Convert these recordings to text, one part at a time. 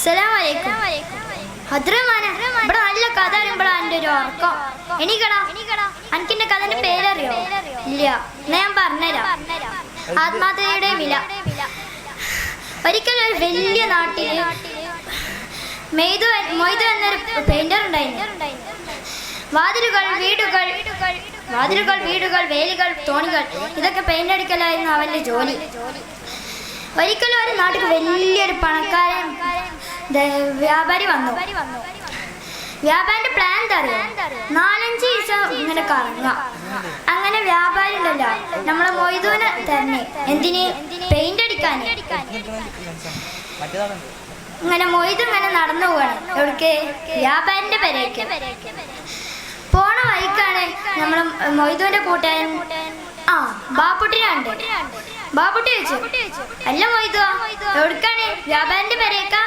അസ്സലാമലൈക്കും. ഹദ്രമാന ഇവിടെ നല്ല കഥ അറിയുമ്പോഴാണ് എൻ്റെ ഒരു ഉറക്കം. എണീക്കടാ. എനിക്കെന്റെ കഥന്റെ പേരറിയോ? ഇല്ല, ഞാൻ പറഞ്ഞുതരാം. ആത്മാർത്ഥതയുടെ വില. ഒരിക്കലും ഒരു വലിയ നാട്ടില് മൊയ്തു എന്നൊരു പെയിന്റർ ഉണ്ടായിരുന്നു. വാതിലുകൾ, വീടുകൾ, വേലികൾ, തോണികൾ, ഇതൊക്കെ പെയിന്റ് അടിക്കലായിരുന്നു അവന്റെ ജോലി. ഒരിക്കലും ഒരു നാട്ടിൽ വലിയൊരു പണക്കാരൻ വ്യാപാരി വന്നു. വ്യാപാരിന്റെ പ്ലാൻ എന്താ അറിയോ? 4-5 ദിവസം ഇങ്ങനെ കറങ്ങുക. അങ്ങനെ വ്യാപാരി ഉണ്ടല്ലോ നമ്മളെ മൊയ്തുവിനെ തന്നെ എന്തിന്? പെയിന്റ് അടിക്കാൻ. ഇങ്ങനെ മൊയ്തു ഇങ്ങനെ നടന്നു പോവാണ്. എവിടേക്ക്? വ്യാപാരിന്റെ പെരേക്ക്. പോണ വഴിക്കാണ് നമ്മളെ മൊയ്തുവിന്റെ കൂട്ടുകാരൻ ബാപ്പുട്ടിനുണ്ട്. ബാപ്പുട്ടി ചോദിച്ചു, അല്ല മൊയ്തുവാ എവിടേക്കാണ്? വ്യാപാരിന്റെ പെരേക്കാ?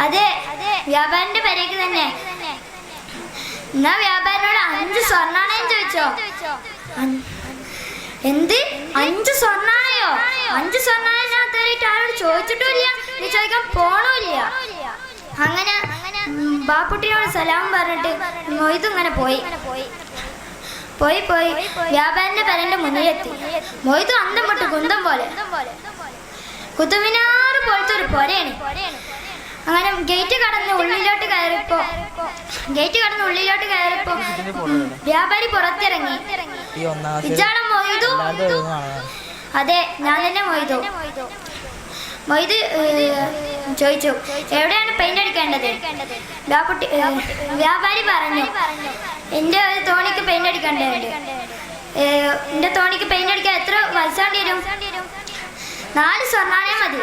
അതെ, വ്യാപാരിന്റെ പെരേക്ക് തന്നെ. എന്നാ വ്യാപാരിനോട് 5 സ്വർണ്ണാണയം ചോദിച്ചോ. എന്ത്? 5 സ്വർണ്ണാണയോ? 5 സ്വർണ്ണാണയം ഞാൻ തരായിട്ട് ആരോട് ചോദിച്ചിട്ടുമില്ല, നീ ചോദിക്കാൻ പോണില്ല. അങ്ങനെ ബാപ്പുട്ടിനോട് സലാം പറഞ്ഞിട്ട് മൊയ്തു ഇങ്ങനെ പോയി വ്യാപാരിന്റെ പെരന്റെ മുന്നിലെത്തി. മൊയ്തു അന്തം പൊട്ട് കുന്തം പോലെ. കുത്തുമിനാറ് പോലത്തെ ഒരു പൊരയാണ്. അങ്ങനെ ഗേറ്റ് കടന്ന് ഉള്ളിലോട്ട് കയറിയപ്പോ വ്യാപാരി പുറത്തിറങ്ങി. ഇച്ചാണ് മൊയ്തു? അതെ, ഞാൻ തന്നെ മൊയ്തു. മൊയ്തു ചോദിച്ചു, എവിടെയാണ് പെയിന്റ് അടിക്കേണ്ടത്? വ്യാപാരി പറഞ്ഞു, എന്റെ ഒരു തോണിക്ക് പെയിന്റ് അടിക്കേണ്ടതുണ്ട്. എന്റെ തോണിക്ക് പെയിന്റ് അടിക്കാൻ എത്ര പൈസ വേണ്ടി വരും? 4 സ്വർണ്ണാണയം മതി.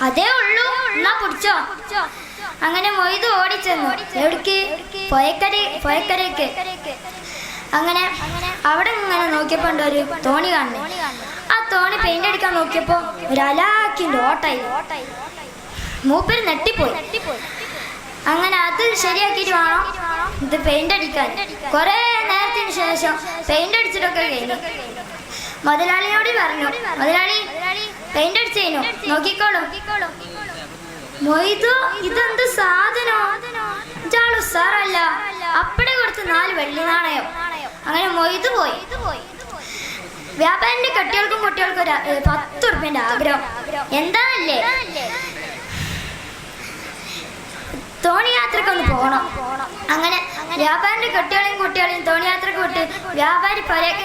അതേ ഉള്ളൂ, എന്നാ പിടിച്ചോ. അങ്ങനെ മൊയ്തു ഓടിച്ചെന്നു. എവിടേക്ക്? പുഴക്കരയ്ക്ക്. അങ്ങനെ അവിടെ ഇങ്ങനെ നോക്കിയപ്പോ ഉണ്ട് ഒരു തോണി കാണുന്നു. ആ തോണി പെയിന്റ് അടിക്കാൻ നോക്കിയപ്പോ ഒരു അലാക്കിന്റെ ഓട്ടായി. മൂപ്പര് നെട്ടിപ്പോയി. അങ്ങനെ അത് ശരിയാക്കിയിട്ട് വേണം ഇത് പെയിന്റ് അടിക്കാൻ. കുറെ നേരത്തിന് ശേഷം പെയിന്റ് അടിച്ചിട്ടൊക്കെ കഴിഞ്ഞു. മുതലാളിയോട് പറഞ്ഞു, മുതലാളി പെയിന്റ് അടിച്ചു നോക്കിക്കോളൂ. മൊയ്തു, ഇതെന്ത് സാധനോ? ഇയാള് സാറല്ല. അപ്പടെ കൊടുത്ത് 4 വെള്ളി നാണയം. അങ്ങനെ മൊയ്തു പോയി. വ്യാപാരിന്റെ കുട്ടികൾക്കും ഒരു 10 ഉറുപ്പ്യന്റെ ആഗ്രഹം. എന്താണല്ലേ? തോണി യാത്രക്ക് ഒന്ന് പോകണം. അങ്ങനെ വ്യാപാരിന്റെ കുട്ടികളെയും തോണി യാത്രക്ക് വിട്ട് വ്യാപാരി പുരയ്ക്ക്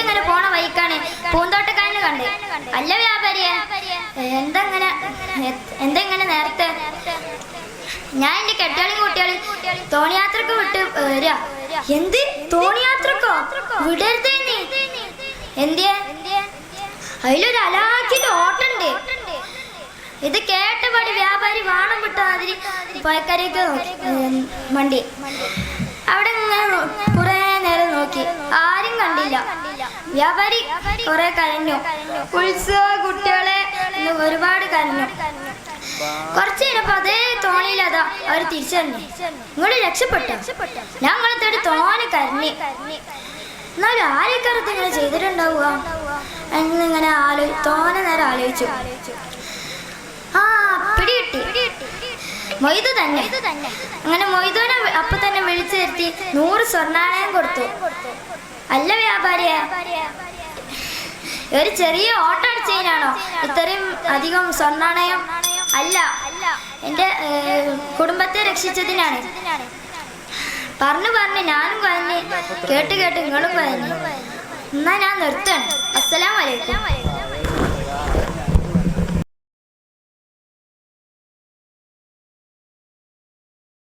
ഇങ്ങനെ പോണ വഴിക്കാണ് പൂന്തോട്ടക്കാരന് കണ്ട്. അല്ല വ്യാപാരിയെ, എന്തെങ്ങനെ നേരത്തെ? ഞാൻ എന്റെ കുട്ടികളെയും തോണിയാത്രക്ക് വിട്ട് വരിക. എന്ത് തോണിയാത്രക്കോ? വിടരുതേ നീ. എന്തിയെ? അതിലൊരു അലാക്കിന്റെ ഓട്ടുണ്ട്. ഇത് കേട്ടപാടി വ്യാപാരി വാണം വിട്ട മാതിരി പുഴക്കരയ്ക്ക് വണ്ടി. അവിടെ കുറെ നേരം നോക്കി, ആരും കണ്ടില്ല. വ്യാപാരി കുറെ കരഞ്ഞു. ഉത്സവ കുട്ടികളെ ഒരുപാട് കരഞ്ഞു. കുറച്ച് കഴിഞ്ഞപ്പോ അതേ തോണിയിലതാ അവര് തിരിച്ചറിഞ്ഞു. നിങ്ങള് രക്ഷപ്പെട്ട? ഞങ്ങളെ തേടി തോനെ കരഞ്ഞി. എന്നാലും ആരെക്കറുത്ത് ഇങ്ങനെ ചെയ്തിട്ടുണ്ടാവുക എന്നിങ്ങനെ തോനെ നേരം ആലോചിച്ചു. പിടികിട്ടി, മൊയ്തു തന്നെ. അങ്ങനെ മൊയ്തുവിനെ അപ്പൊ തന്നെ വിളിച്ചു വരുത്തി 100 സ്വർണ്ണാണയം കൊടുത്തു. അല്ല വ്യാപാരിയെ, ഒരു ചെറിയ ഓട്ടം അടിച്ചതിനാണോ ഇത്രയും അധികം സ്വർണ്ണാണയം? അല്ല, എന്റെ കുടുംബത്തെ രക്ഷിച്ചതിനാണ്. പറഞ്ഞു ഞാനും കരഞ്ഞ്, കേട്ട് നിങ്ങളും കരഞ്ഞു. എന്നാ ഞാൻ നിർത്തണം. അസ്സലാമു അലൈക്കും.